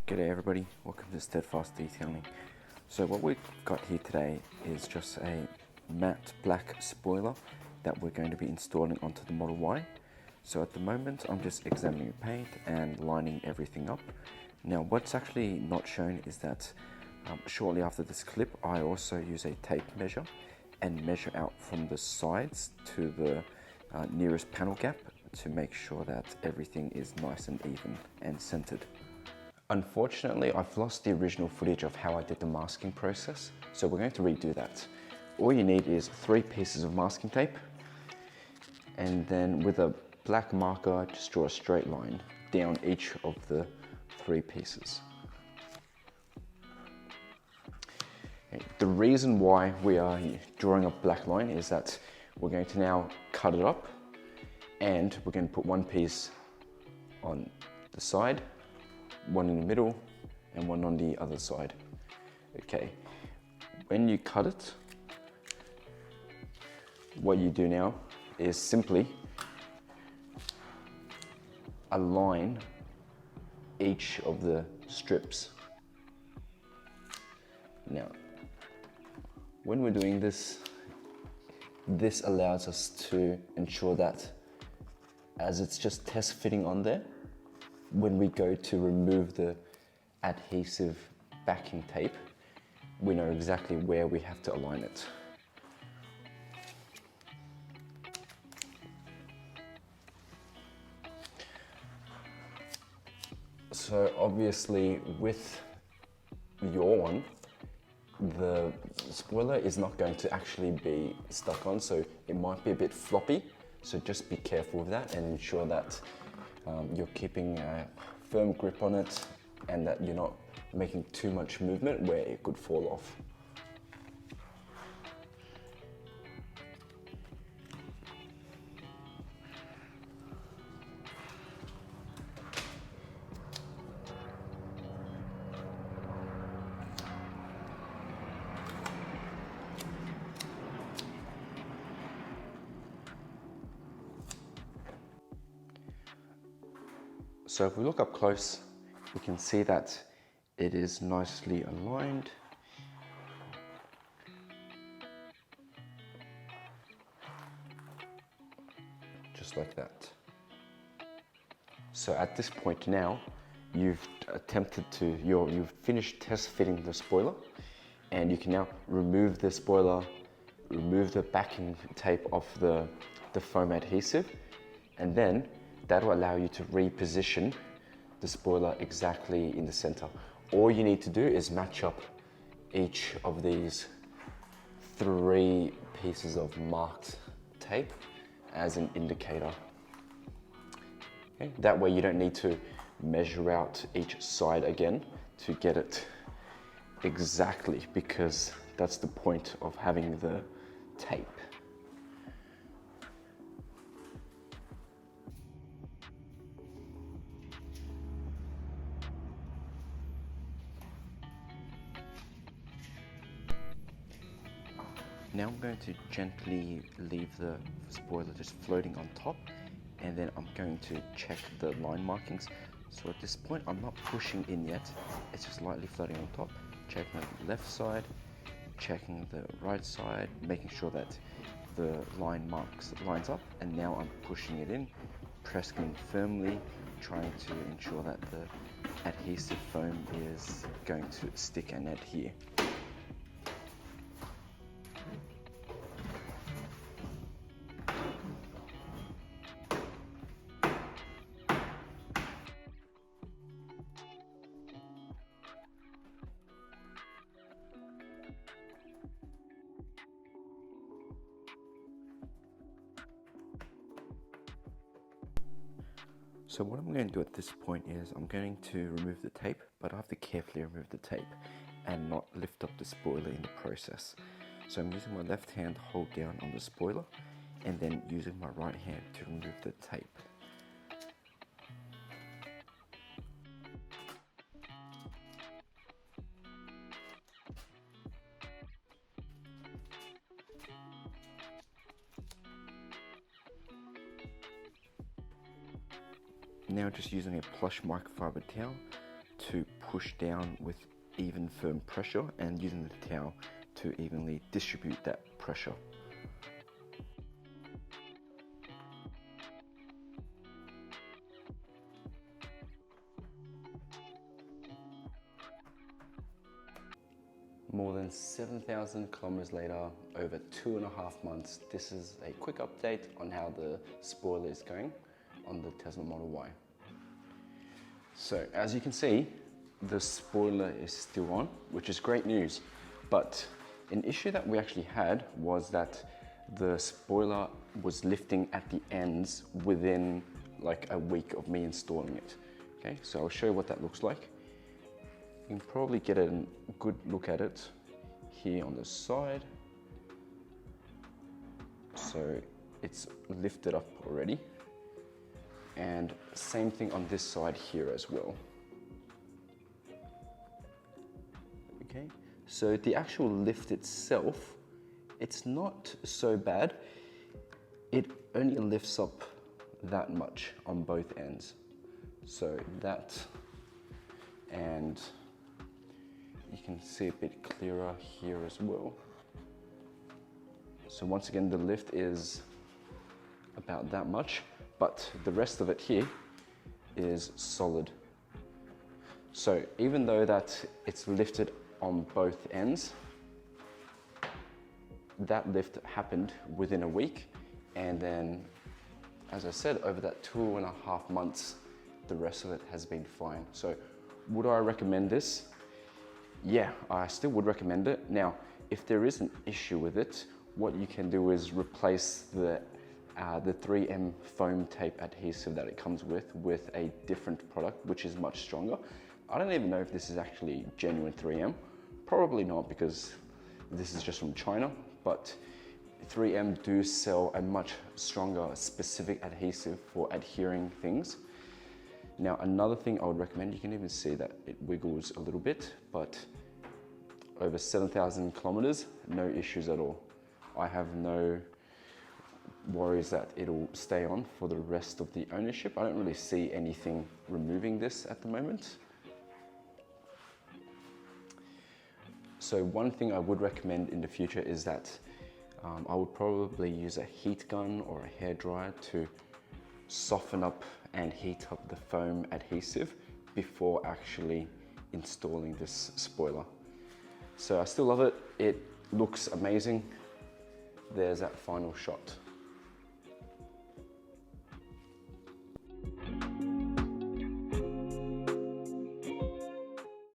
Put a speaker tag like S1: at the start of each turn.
S1: G'day everybody, welcome to Steadfast Detailing. So what we've got here today is just a matte black spoiler that we're going to be installing onto the Model Y. So at the moment I'm just examining the paint and lining everything up. Now what's actually not shown is that shortly after this clip I also use a tape measure and measure out from the sides to the nearest panel gap to make sure that everything is nice and even and centered. Unfortunately, I've lost the original footage of how I did the masking process, so we're going to redo that. All you need is 3 pieces of masking tape, and then with a black marker, just draw a straight line down each of the 3 pieces. Okay. The reason why we are drawing a black line is that we're going to now cut it up, and we're going to put 1 piece on the side, 1 in the middle, and 1 on the other side. Okay, when you cut it, what you do now is simply align each of the strips. Now, when we're doing this, this allows us to ensure that as it's just test fitting on there, when we go to remove the adhesive backing tape, we know exactly where we have to align it. So obviously with your one, the spoiler is not going to actually be stuck on, so it might be a bit floppy. So just be careful with that and ensure that you're keeping a firm grip on it and that you're not making too much movement where it could fall off. So if we look up close, we can see that it is nicely aligned. Just like that. So at this point now, you've finished test fitting the spoiler, and you can now remove the spoiler, remove the backing tape off the foam adhesive, and then that will allow you to reposition the spoiler exactly in the center. All you need to do is match up each of these 3 pieces of marked tape as an indicator. Okay? That way you don't need to measure out each side again to get it exactly, because that's the point of having the tape. Now I'm going to gently leave the spoiler just floating on top, and then I'm going to check the line markings. So at this point I'm not pushing in yet, it's just lightly floating on top, checking the left side, checking the right side, making sure that the lines up, and now I'm pushing it in, pressing in firmly, trying to ensure that the adhesive foam is going to stick and adhere. So what I'm going to do at this point is I'm going to remove the tape, but I have to carefully remove the tape and not lift up the spoiler in the process. So I'm using my left hand to hold down on the spoiler and then using my right hand to remove the tape. Now just using a plush microfiber towel to push down with even firm pressure and using the towel to evenly distribute that pressure. More than 7,000 kilometers later, over 2.5 months, this is a quick update on how the spoiler is going on the Tesla Model Y. So as you can see, the spoiler is still on, which is great news. But an issue that we actually had was that the spoiler was lifting at the ends within like a week of me installing it. Okay, so I'll show you what that looks like. You can probably get a good look at it here on the side. So it's lifted up already. And same thing on this side here as well. Okay, so the actual lift itself, it's not so bad. It only lifts up that much on both ends. So that, and you can see a bit clearer here as well. So once again, the lift is about that much, but the rest of it here is solid. So even though that it's lifted on both ends, that lift happened within a week. And then, as I said, over that 2.5 months, the rest of it has been fine. So would I recommend this? Yeah, I still would recommend it. Now, if there is an issue with it, what you can do is replace the 3M foam tape adhesive that it comes with a different product, which is much stronger. I don't even know if this is actually genuine 3M. Probably not, because this is just from China, but 3M do sell a much stronger specific adhesive for adhering things. Now, another thing I would recommend, you can even see that it wiggles a little bit, but over 7,000 kilometers, no issues at all. I have no worries that it'll stay on for the rest of the ownership. I don't really see anything removing this at the moment. So one thing I would recommend in the future is that I would probably use a heat gun or a hairdryer to soften up and heat up the foam adhesive before actually installing this spoiler. So I still love it. It looks amazing. There's that final shot.